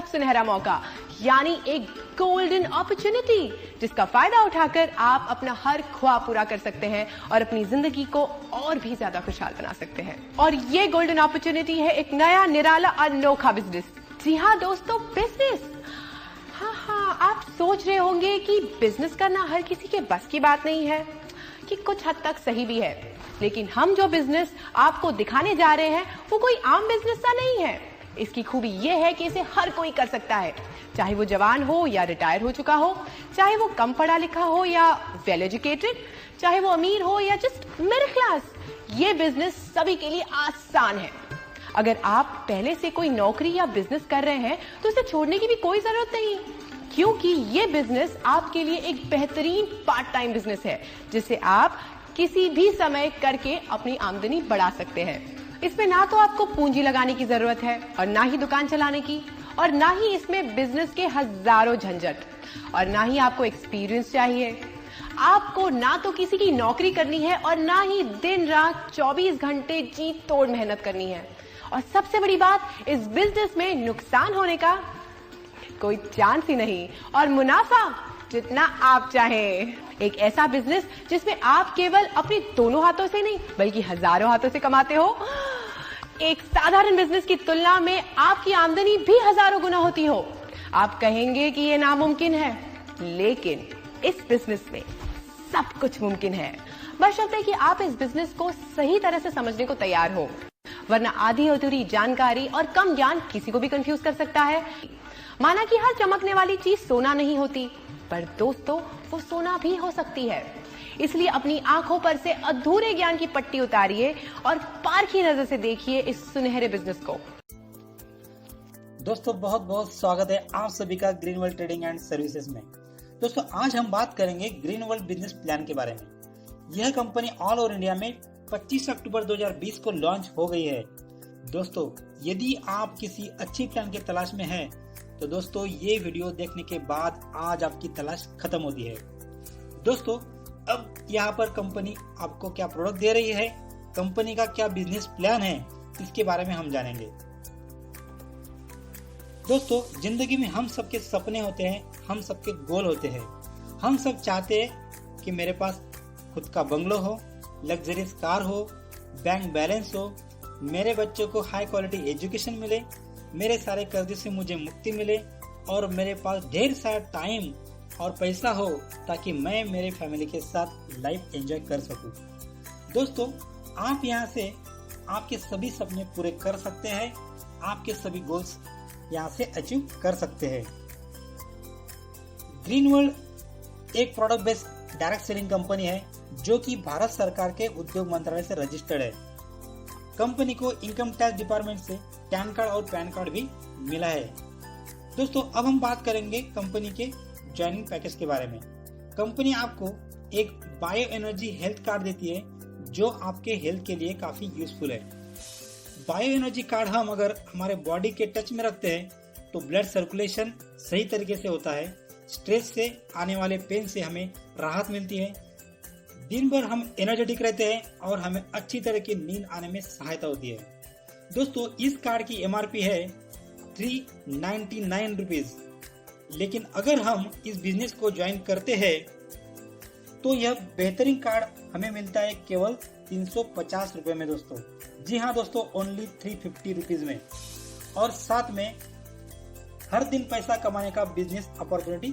सुनहरा मौका, यानी एक गोल्डन अपॉर्चुनिटी, जिसका फायदा उठाकर आप अपना हर ख्वाब पूरा कर सकते हैं और अपनी जिंदगी को और भी ज्यादा खुशहाल बना सकते हैं। और ये गोल्डन अपॉर्चुनिटी है एक नया निराला अनोखा बिजनेस। जी हाँ दोस्तों, बिजनेस। हाँ, आप सोच रहे होंगे कि बिजनेस करना हर किसी के बस की बात नहीं है, कि कुछ हद तक सही भी है, लेकिन हम जो बिजनेस आपको दिखाने जा रहे हैं वो कोई आम बिजनेस सा नहीं है। इसकी खूबी ये है कि इसे हर कोई कर सकता है, चाहे वो जवान हो या रिटायर हो चुका हो, चाहे वो कम पढ़ा लिखा हो या वेल एजुकेटेड, चाहे वो अमीर हो या जस्ट मिडिल क्लास। ये बिजनेस सभी के लिए आसान है। अगर आप पहले से कोई नौकरी या बिजनेस कर रहे हैं तो इसे छोड़ने की भी कोई जरूरत नहीं, क्योंकि ये बिजनेस आपके लिए एक बेहतरीन पार्ट टाइम बिजनेस है, जिसे आप किसी भी समय करके अपनी आमदनी बढ़ा सकते हैं। इसमें ना तो आपको पूंजी लगाने की जरूरत है और ना ही दुकान चलाने की, और ना ही इसमें बिजनेस के हजारों झंझट, और ना ही आपको एक्सपीरियंस चाहिए। आपको ना तो किसी की नौकरी करनी है और ना ही दिन रात 24 घंटे जी तोड़ मेहनत करनी है। और सबसे बड़ी बात, इस बिजनेस में नुकसान होने का कोई चांस ही नहीं, और मुनाफा जितना आप चाहें। एक ऐसा बिजनेस जिसमें आप केवल अपने दोनों हाथों से नहीं बल्कि हजारों हाथों से कमाते हो। एक साधारण बिजनेस की तुलना में आपकी आमदनी भी हजारों गुना होती हो। आप कहेंगे कि ये नामुमकिन है, लेकिन इस बिजनेस में सब कुछ मुमकिन है, बशर्ते कि आप इस बिजनेस को सही तरह से समझने को तैयार हो, वरना आधी अधूरी जानकारी और कम ज्ञान किसी को भी कंफ्यूज कर सकता है। माना कि हर चमकने वाली चीज सोना नहीं होती, पर दोस्तों वो सोना भी हो सकती है। इसलिए अपनी आंखों पर से अधूरे ज्ञान की पट्टी उतारिए और पारखी नजर से देखिए इस सुनहरे बिजनेस को। दोस्तों बहुत बहुत स्वागत है आप सभी का green world trading and services में। दोस्तों आज हम बात करेंगे ग्रीन वर्ल्ड बिजनेस प्लान के बारे में। यह कंपनी ऑल ओवर इंडिया में 25 अक्टूबर 2020 को लॉन्च हो गई है। दोस्तों यदि आप किसी अच्छी प्लान की तलाश में हैं, तो दोस्तों ये वीडियो देखने के बाद आज आपकी तलाश खत्म होती है। दोस्तों अब यहाँ पर कंपनी आपको क्या प्रोडक्ट दे रही है, कंपनी का क्या बिजनेस प्लान है, इसके बारे में हम जानेंगे। दोस्तों जिंदगी में हम सबके सपने होते हैं, हम सबके गोल होते हैं। हम सब चाहते हैं कि मेरे पास खुद का बंगलो हो, लग्जरियस कार हो, बैंक बैलेंस हो, मेरे बच्चों को हाई क्वालिटी एजुकेशन मिले, मेरे सारे कर्जे से मुझे मुक्ति मिले और मेरे पास ढेर सारा टाइम और पैसा हो ताकि मैं मेरे फैमिली के साथ लाइफ एंजॉय कर सकूं। दोस्तों आप यहाँ से आपके सभी सपने पूरे कर सकते हैं, आपके सभी गोल्स यहाँ से अचीव कर सकते हैं। ग्रीन वर्ल्ड एक product based direct selling company है जो कि भारत सरकार के उद्योग मंत्रालय से रजिस्टर्ड है। कंपनी को इनकम टैक्स डिपार्टमेंट से पैन कार्ड और पैन कार्ड भी मिला है। दोस्तों अब हम बात करेंगे कंपनी के ज्वाइनिंग पैकेज के बारे में। कंपनी आपको एक बायो एनर्जी हेल्थ कार्ड देती है जो आपके हेल्थ के लिए काफी यूजफुल है। बायो एनर्जी कार्ड हम अगर हमारे बॉडी के टच में रखते हैं तो ब्लड सर्कुलेशन सही तरीके से होता है, स्ट्रेस से आने वाले पेन से हमें राहत मिलती है, दिन भर हम एनर्जेटिक रहते हैं और हमें अच्छी तरह की नींद आने में सहायता होती है। दोस्तों इस कार्ड की MRP है 399 रुपीज, लेकिन अगर हम इस बिजनेस को ज्वाइन करते हैं तो यह बेहतरीन कार्ड हमें मिलता है केवल 350 रुपए में। दोस्तों जी हाँ दोस्तों, ओनली 350 रुपीज में, और साथ में हर दिन पैसा कमाने का बिजनेस अपॉर्चुनिटी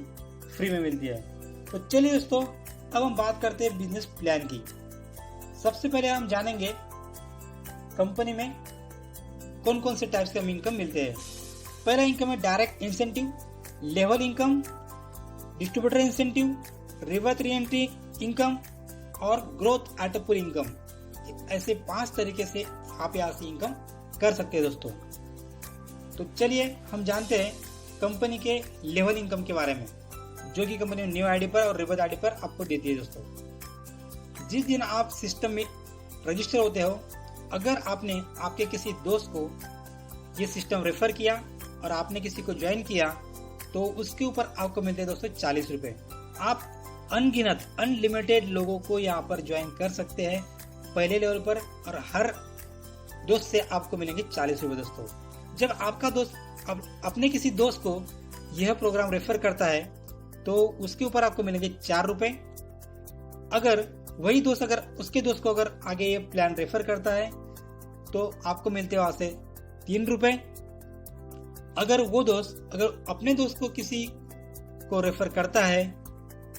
फ्री में मिलती है। तो चलिए दोस्तों अब हम बात करते हैं बिजनेस प्लान की। सबसे पहले हम जानेंगे कंपनी में कौन कौन से टाइप्स के इनकम मिलते हैं। पहला इनकम है direct incentive, level income, distributor incentive, reverse re-entry income और ग्रोथ एटपुल इनकम। ऐसे 5 तरीके से आप यहाँ से इनकम कर सकते हैं। दोस्तों तो चलिए हम जानते हैं कंपनी के लेवल इनकम के बारे में, जो कि कंपनी न्यू आईडी पर और रिवर्स आईडी पर आपको देती है। दोस्तों जिस दिन आप सिस्टम में रजिस्टर होते हो, अगर आपने आपके किसी दोस्त को ये सिस्टम रेफर किया और आपने किसी को ज्वाइन किया तो उसके ऊपर आपको मिलते हैं दोस्तों 40 रुपए। आप अनगिनत अनलिमिटेड लोगों को यहाँ पर ज्वाइन कर सकते हैं पहले लेवल पर, और हर दोस्त से आपको मिलेंगे 40 रुपए। दोस्तों जब आपका दोस्त अब अपने किसी दोस्त को यह प्रोग्राम रेफर करता है तो उसके ऊपर आपको मिलेंगे 4 रुपए। अगर वही दोस्त अगर उसके दोस्त को अगर आगे ये प्लान रेफर करता है तो आपको मिलते हैं वहां से 3 रुपए। अगर वो दोस्त अगर अपने दोस्त को किसी को रेफर करता है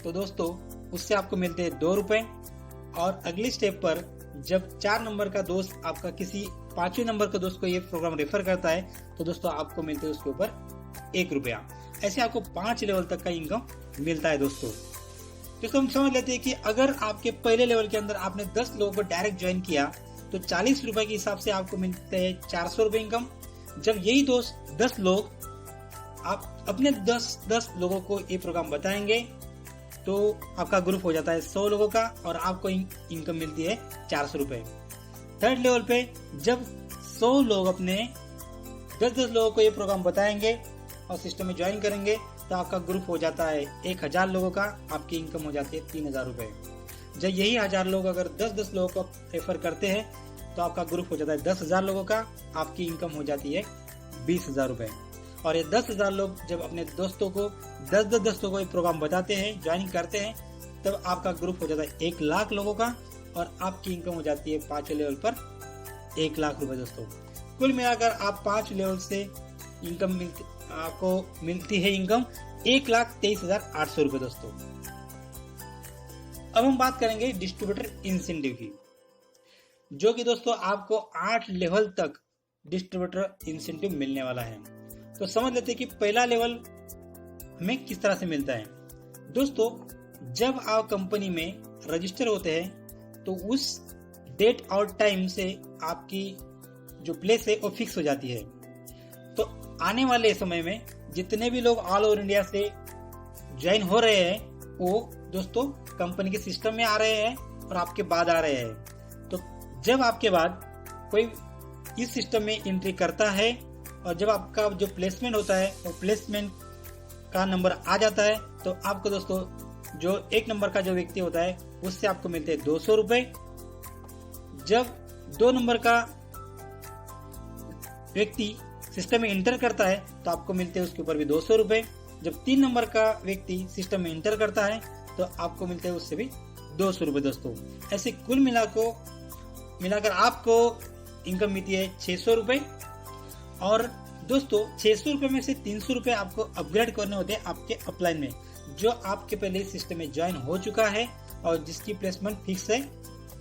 तो दोस्तों उससे आपको मिलते हैं 2 रुपए। और अगली स्टेप पर जब 4 नंबर का दोस्त आपका किसी 5वें नंबर के दोस्त को ये प्रोग्राम रेफर करता है तो दोस्तों आपको मिलते हैं उसके ऊपर 1 रुपया। ऐसे आपको 5 लेवल तक का इनकम मिलता है दोस्तों। हम समझ लेते हैं कि अगर आपके पहले लेवल के अंदर आपने 10 लोगों को डायरेक्ट ज्वाइन किया तो 40 रुपए के हिसाब से आपको मिलते हैं 400 रुपए इनकम। जब यही दोस्त 10 लोग आप अपने 10 लोगों को ये प्रोग्राम बताएंगे तो आपका ग्रुप हो जाता है 100 लोगों का और आपको इनकम मिलती है 400 रुपए। थर्ड लेवल पे जब 100 लोग अपने 10 लोगों को ये प्रोग्राम बताएंगे और सिस्टम में ज्वाइन करेंगे तो आपका ग्रुप हो जाता है 1000 लोगों का, आपकी इनकम हो जाती है 3000 रुपए। जब यही 1000 लोग अगर 10 लोगों को रेफर करते हैं तो आपका ग्रुप हो जाता है 10,000 लोगों का, आपकी इनकम हो जाती है 20,000 रुपए। और ये 10,000 लोग जब अपने दोस्तों को 10 दोस्तों को ये प्रोग्राम बताते हैं, ज्वाइन करते हैं, तब आपका ग्रुप हो जाता है 1 लाख लोगों का और आपकी इनकम हो जाती है 5वें लेवल पर 1 लाख रुपए दोस्तों। कुल मिलाकर आप 5 लेवल से इनकम आपको मिलती है इनकम 1,23,800 रुपए दोस्तों। अब हम बात करेंगे डिस्ट्रीब्यूटर इंसेंटिव की, जो कि दोस्तों आपको 8 लेवल तक डिस्ट्रीब्यूटर इंसेंटिव मिलने वाला है। तो समझ लेते हैं कि पहला लेवल हमें किस तरह से मिलता है। दोस्तों जब आप कंपनी में रजिस्टर होते हैं तो उस डेट और टाइम से आपकी जो प्लेस है वो फिक्स हो जाती है। तो आने वाले समय में जितने भी लोग ऑल ओवर इंडिया से ज्वाइन हो रहे हैं वो दोस्तों कंपनी के सिस्टम में आ रहे हैं और आपके बाद आ रहे हैं। तो जब आपके बाद कोई इस सिस्टम में एंट्री करता है और जब आपका जो प्लेसमेंट होता है वो प्लेसमेंट का नंबर आ जाता है तो आपको दोस्तों जो 1 नंबर का जो व्यक्ति होता है उससे आपको मिलते हैं 200 रुपए। जब 2 नंबर का व्यक्ति सिस्टम में इंटर करता है तो आपको मिलते हैं उसके ऊपर भी 200 रुपए। जब 3 नंबर का व्यक्ति सिस्टम में इंटर करता है तो आपको मिलते हैं उससे भी 200 रुपए दोस्तों। ऐसे कुल मिलाकर आपको इनकम मिलती है 600 रुपए। और दोस्तों 600 रुपए में से 300 रुपए आपको अपग्रेड करने होते हैं आपके अपलाइन में, जो आपके पहले सिस्टम में ज्वाइन हो चुका है और जिसकी प्लेसमेंट फिक्स है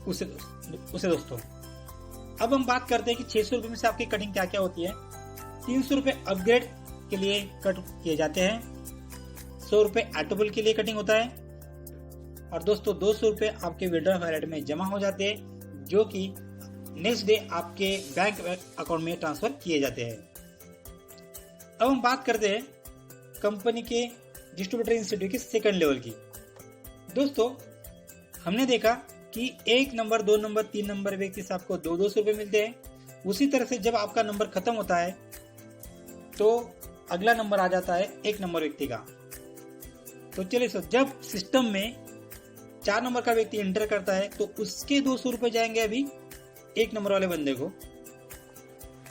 उसे दोस्तों। अब हम बात करते हैं कि 600 रुपए में से आपकी कटिंग क्या क्या होती है। 300 रुपए अपग्रेड के लिए कट किए जाते हैं, 100 रुपए ऑटोबल के लिए कटिंग होता है और दोस्तों 200 रुपए आपके विड्रॉ वॉलेट में जमा हो जाते हैं, जो कि नेक्स्ट डे आपके बैंक अकाउंट में ट्रांसफर किए जाते हैं। अब हम बात करते हैं कंपनी के डिस्ट्रीब्यूटर इंस्टीट्यूट के सेकंड लेवल की। दोस्तों हमने देखा कि 1 नंबर 2 नंबर 3 नंबर व्यक्ति से आपको 200 रुपए मिलते हैं। उसी तरह से जब आपका नंबर खत्म होता है तो अगला नंबर आ जाता है 1 नंबर व्यक्ति का। तो चलिए सर, जब सिस्टम में 4 नंबर का व्यक्ति एंटर करता है तो उसके 200 रुपए जाएंगे अभी 1 नंबर वाले बंदे को।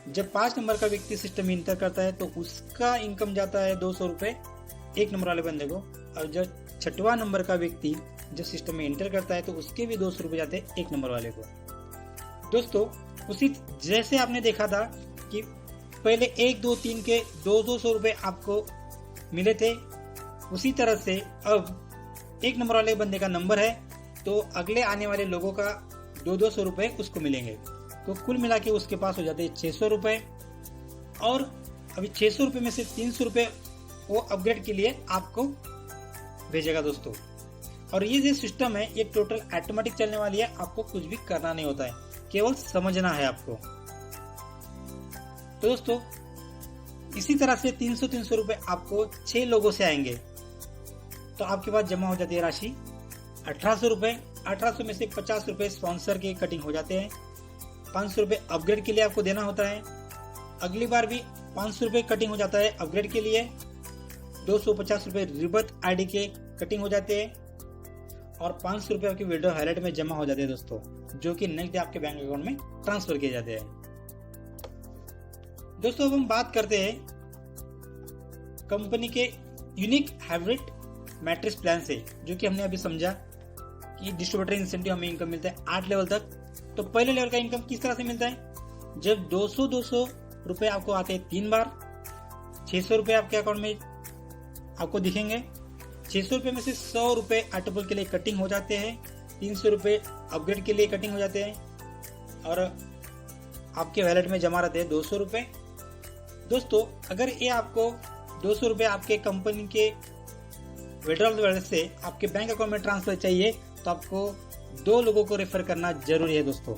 जब 5 नंबर का व्यक्ति सिस्टम में इंटर करता है तो उसका इनकम जाता है 200 रुपए 1 नंबर वाले बंदे को। और जब 6वां नंबर का व्यक्ति जब सिस्टम में इंटर करता है तो उसके भी 200 रुपए जाते हैं 1 नंबर वाले को। दोस्तों उसी जैसे आपने देखा था कि पहले 1 2 3 के 200 रुपए आपको मिले थे, उसी तरह से अब 1 नंबर वाले बंदे का नंबर है तो अगले आने वाले लोगों का 200 रुपए उसको मिलेंगे। तो कुल मिला के उसके पास हो जाते हैं 600 रुपए। और अभी 600 रुपए में से 300 रुपए वो अपग्रेड के लिए आपको भेजेगा दोस्तों। और ये जो सिस्टम है ये टोटल ऑटोमेटिक चलने वाली है, आपको कुछ भी करना नहीं होता है, केवल समझना है आपको। तो दोस्तों इसी तरह से 300 रुपए आपको 6 लोगों से आएंगे तो आपके पास जमा हो जाती है राशि 1800 रुपए। 1800 में से 50 रुपए स्पॉन्सर के कटिंग हो जाते हैं, 500 रुपए अपग्रेड के लिए आपको देना होता है। अगली बार भी 500 रुपए कटिंग हो जाता है अपग्रेड के लिए, 250 रुपए रिबर्थ आईडी के कटिंग हो जाते हैं और 500 रुपए आपके विड्रॉ वॉलेट में जमा हो जाते हैं दोस्तों, जो कि नेक्स्ट डे आपके बैंक अकाउंट में ट्रांसफर किए जाते हैं। दोस्तों अब हम बात करते हैं कंपनी के यूनिक हाइब्रिड मैट्रिक्स प्लान से, जो कि हमने अभी समझा कि डिस्ट्रीब्यूटर इंसेंटिव हमें इनकम मिलता है 8 लेवल तक। तो पहले लेवल का इनकम किस तरह से मिलता है, जब 200 रुपए आपको आते हैं 3 बार, 600 रुपए आपके अकाउंट में आपको दिखेंगे। 600 रुपए में से 100 रुपए ऑटोपल के लिए कटिंग हो जाते हैं, 300 रुपए अपग्रेड के लिए कटिंग हो जाते हैं और आपके वैलेट में जमा रहते हैं 200 रुपए। दोस्तों, अगर ये आपको 200 रुपए आपके कंपनी के विड्रॉल वैलेट से आपके बैंक अकाउंट में ट्रांसफर चाहिए तो आपको 2 लोगों को रेफर करना जरूरी है। दोस्तों,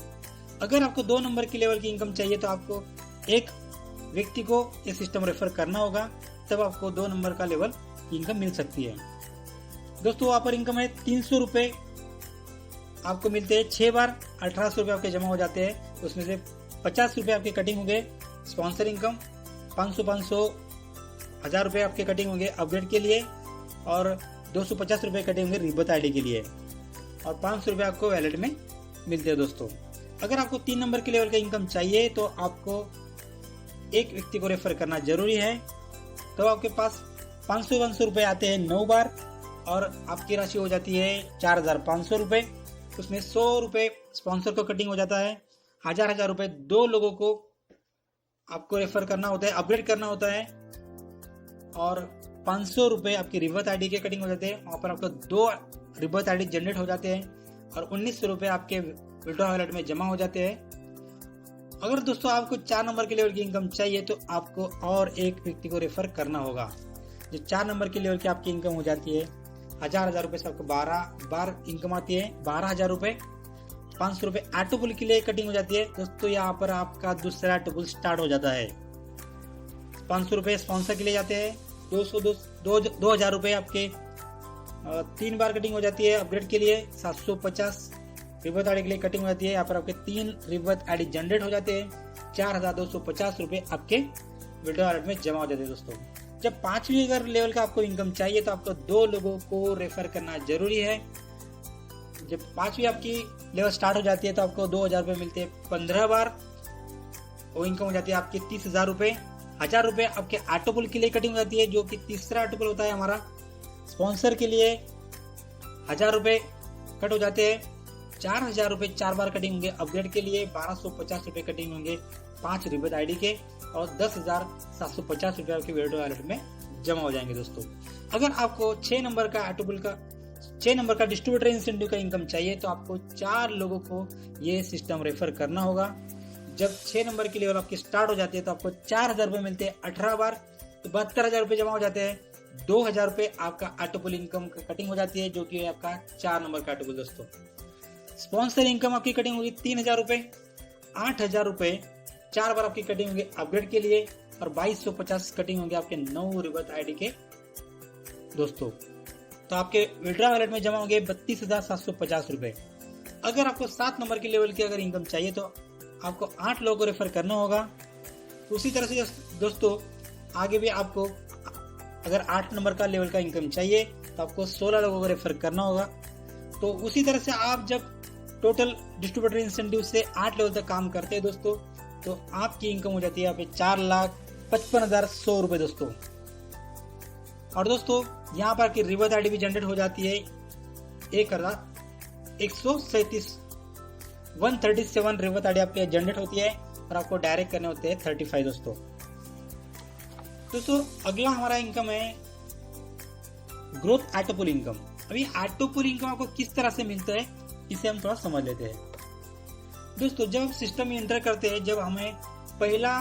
अगर आपको 2 नंबर की लेवल की इनकम चाहिए तो आपको एक व्यक्ति को ये सिस्टम रेफर करना होगा, तब आपको 2 नंबर का लेवल की इनकम मिल सकती है। दोस्तों, वहाँ पर इनकम है 300 रुपए आपको मिलते हैं 6 बार, 1800 रुपए आपके जमा हो जाते हैं। उसमें से 50 रुपए आपके कटिंग होंगे स्पॉन्सर इनकम, 500 1000 रुपए आपके कटिंग होंगे अपग्रेड के लिए और 250 रुपए कटिंग होंगे रिबत आईडी के लिए और 500 रुपए आपको वैलेट में मिलते हैं। दोस्तों, अगर आपको 3 नंबर के लेवल का इनकम चाहिए तो आपको एक व्यक्ति को रेफर करना जरूरी है। तो आपके पास 500 रुपए आते हैं 9 बार और आपकी राशि हो जाती है 4500 रुपए। उसमें 100 रुपए स्पॉन्सर को कटिंग हो जाता है, 1000 रुपए 2 लोगों को आपको रेफर करना होता है, अपग्रेड करना होता है और 500 रुपए आपकी रिबत आईडी के कटिंग हो जाते हैं। वहाँ पर आपको 2 रिबत आईडी जनरेट हो जाते हैं और 1900 रुपए आपके विड्रॉ वॉलेट में जमा हो जाते हैं। अगर दोस्तों आपको 4 नंबर के लेवल की इनकम चाहिए तो आपको और एक व्यक्ति को रेफर करना होगा। जो 4 नंबर के लेवल की आपकी इनकम हो जाती है 1000 रुपए से आपको 12 बार इनकम आती है, 12,000 रुपए। 500 रुपए ऑटो पुल के लिए कटिंग हो जाती है। दोस्तों, यहाँ पर आपका दूसरा ऑटो पुल स्टार्ट हो जाता है। 500 रुपए स्पॉन्सर के लिए जाते हैं, 2000 रुपए आपके 3 बार कटिंग हो जाती है अपग्रेड के लिए, 750 रिबत आईडी के लिए कटिंग हो जाती है। यहाँ पर आपके 3 रिबत आईडी जनरेट हो जाते हैं, 4250 रुपए आपके विड्रॉ वॉलेट में जमा हो जाते हैं। दोस्तों, जब 5वीं अगर लेवल का आपको इनकम चाहिए तो आपको 2 लोगों को रेफर करना जरूरी है। जब 5वीं आपकी लेवल स्टार्ट हो जाती है तो आपको 2000 रुपए मिलते हैं 15 बार। वो इनकम हो जाती है आपकी 30,000 रुपए। 1000 रुपए आपके ऑटो पुल के लिए कटिंग हो जाती है, जो कि तीसरा ऑटो पुल होता है हमारा। स्पॉन्सर के लिए 1000 रुपए कट हो जाते हैं, 4000 रुपए 4 बार कटिंग होंगे अपग्रेड के लिए, 1250 रुपए कटिंग होंगे 5 रिबत आईडी के और 10,750 रुपए आपके विड्रॉ वॉलेट में जमा हो जाएंगे। दोस्तों, अगर आपको 6 नंबर का ऑटो पुल का 6 नंबर का डिस्ट्रीब्यूटर इंसेंटिव का इनकम चाहिए तो आपको 4 लोगों को ये सिस्टम रेफर करना होगा। जब 6 नंबर की लेवल आपकी स्टार्ट हो जाती है तो आपको 4000 रुपए मिलते हैं 18 बार, तो 72,000 रुपए जमा हो जाते हैं। 2000 रुपए आपका ऑटो पुल इनकम का कटिंग हो जाती है, जो कि आपका 4 नंबर का ऑटो पुल। दोस्तों, स्पॉन्सर इनकम आपकी कटिंग होगी 3000 रुपए, 8000 रुपए 4 बार आपकी कटिंग होगी अपग्रेड के लिए और 2250 कटिंग होंगे आपके 9 रिबत आईडी के। दोस्तों, तो आपके विड्रॉ वॉलेट में जमा होंगे 32,750 रुपए। अगर आपको 7 नंबर के लेवल की अगर इनकम चाहिए तो आपको 8 लोगों को रेफर करना होगा। उसी तरह से दोस्तों, आगे भी आपको अगर 8 नंबर का लेवल का इनकम चाहिए तो आपको 16 लोगों को रेफर करना होगा। तो उसी तरह से आप जब टोटल डिस्ट्रीब्यूटर इंसेंटिव से 8 लेवल तक काम करते हैं दोस्तों, तो आपकी इनकम हो जाती है यहाँ पे 4,55,100 रुपए। दोस्तों, और दोस्तों यहाँ पर की रिबत आईडी भी जनरेट हो जाती है 137 रिबत आईडी आपके जनरेट होती है और आपको डायरेक्ट करने होते हैं 35। दोस्तों, अगला हमारा इनकम है ग्रोथ ऑटो पुल इनकम। अभी ऑटो पुल इनकम आपको किस तरह से मिलता है इसे हम थोड़ा समझ लेते हैं। दोस्तों, जब सिस्टम में एंटर करते हैं, जब हमें पहला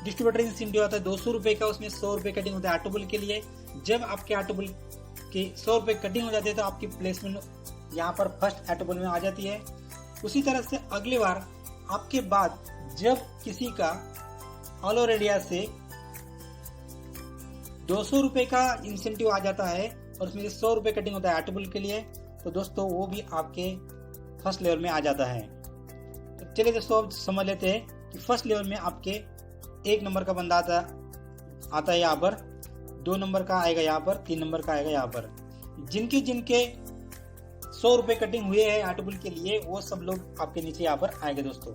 डिस्ट्रीब्यूटर इंसेंटिव आता है 200 रुपए का, उसमें 100 रुपए कटिंग होता है ऑटो पुल के लिए। जब आपके ऑटो पुल के 100 रुपए कटिंग हो जाते हैं तो आपकी प्लेसमेंट यहाँ पर फर्स्ट ऑटो पुल में आ जाती है। उसी तरह से अगली बार आपके बाद जब किसी का ऑल ओवर इंडिया से 200 रुपए का इंसेंटिव आ जाता है और उसमें 100 रुपए कटिंग होता है ऑटो पुल के लिए, तो दोस्तों वो भी आपके फर्स्ट लेवल में आ जाता है। तो चलिए दोस्तों, अब समझ लेते हैं कि फर्स्ट लेवल में आपके 1 नंबर का बंदा आता है यहाँ पर, 2 नंबर का आएगा यहाँ पर, 3 नंबर का आएगा यहाँ पर। जिनके 100 रुपए कटिंग हुए हैं ऑटो पुल के लिए, वो सब लोग आपके नीचे यहाँ पर आएंगे। दोस्तों,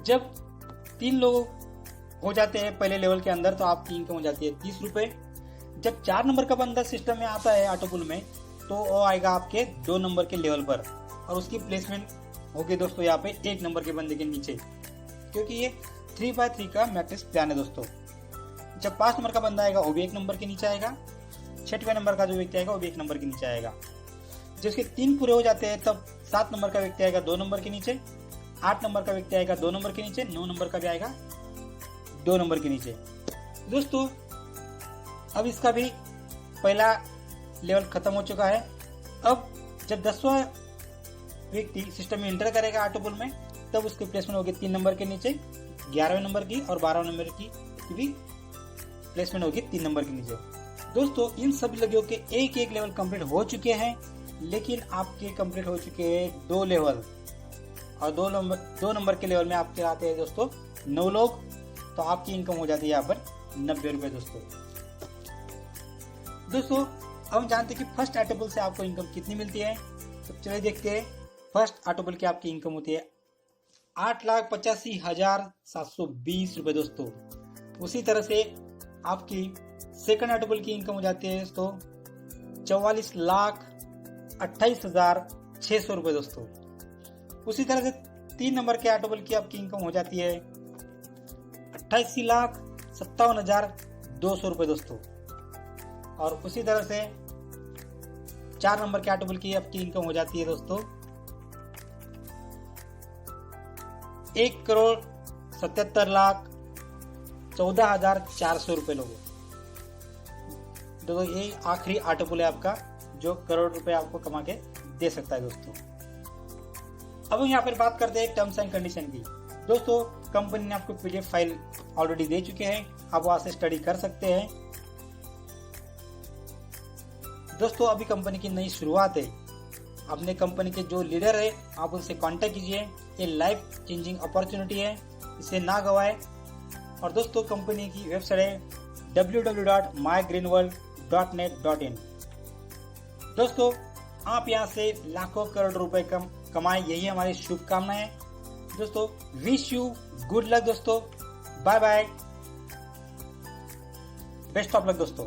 जब 3 लोगों हो जाते हैं पहले लेवल के अंदर तो आपकी इनकम हो जाती है 30 रुपए। जब 4 नंबर का बंदा सिस्टम में आता है ऑटो पुल में तो वो आएगा आपके 2 नंबर के लेवल पर और उसकी प्लेसमेंट होगी दोस्तों यहाँ पे 1 नंबर के बंदे के नीचे, क्योंकि ये 3x3 का मैट्रिक्स प्लान है दोस्तों। जब 5 नंबर का बंदा आएगा वो भी 1 नंबर के नीचे आएगा, 6वें नंबर का जो व्यक्ति आएगा वो भी 1 नंबर के नीचे आएगा। जब इसके 3 पूरे हो जाते हैं तब 7 नंबर का व्यक्ति आएगा 2 नंबर के नीचे, 8 नंबर का व्यक्ति आएगा 2 नंबर के नीचे, 9 नंबर का भी आएगा 2 नंबर के नीचे। दोस्तों अब इसका भी पहला लेवल खत्म हो चुका है। अब जब 10वां व्यक्ति सिस्टम में एंटर करेगा ऑटो पुल में तब उसकी प्लेसमेंट होगी 3 नंबर के नीचे, 11वें नंबर की और 12वें नंबर की भी प्लेसमेंट होगी 3 नंबर के नीचे। दोस्तों इन सभी लोगों के एक एक लेवल कंप्लीट हो चुके हैं, लेकिन आपके कंप्लीट हो चुके हैं 2 लेवल और 2 नंबर के लेवल में आपके आते हैं दोस्तों 9 लोग, तो आपकी इनकम हो जाती है यहाँ पर 90 रुपए दोस्तों। अब हम जानते हैं कि फर्स्ट ऑटो पुल से आपको इनकम कितनी मिलती है, तो चलिए देखते हैं। फर्स्ट ऑटो पुल की आपकी इनकम होती है 8,85,720 रुपए दोस्तों। उसी तरह से आपकी सेकंड ऑटो पुल की इनकम हो जाती है दोस्तों 44,28,600 रुपए दोस्तों। उसी तरह से 3 नंबर के ऑटो पुल की आपकी इनकम हो जाती है 88,57,200 रुपए दोस्तों। और उसी तरह से 4 नंबर के ऑटो पुल की आपकी इनकम हो जाती है दोस्तों 1,77,14,400 रुपए लोगों। दोस्तों ये आखिरी ऑटो पुल है आपका जो करोड़ रुपए आपको कमा के दे सकता है दोस्तों। अब हम यहाँ पर बात करते हैं टर्म्स एंड कंडीशन की। दोस्तों कंपनी ने आपको पीडीएफ फाइल ऑलरेडी दे चुके हैं, आप वहां से स्टडी कर सकते हैं। दोस्तों अभी कंपनी की नई शुरुआत है, अपने कंपनी के जो लीडर है आप उनसे कांटेक्ट कीजिए। ये लाइफ चेंजिंग अपॉर्चुनिटी है, इसे ना गवाएं। और दोस्तों कंपनी की वेबसाइट है www.mygreenworld.net.in। दोस्तों आप यहाँ से लाखों करोड़ रुपए कमाएं, यही हमारी शुभकामनाएं है दोस्तों। विश यू गुड लक दोस्तों, bye bye, best of luck दोस्तों।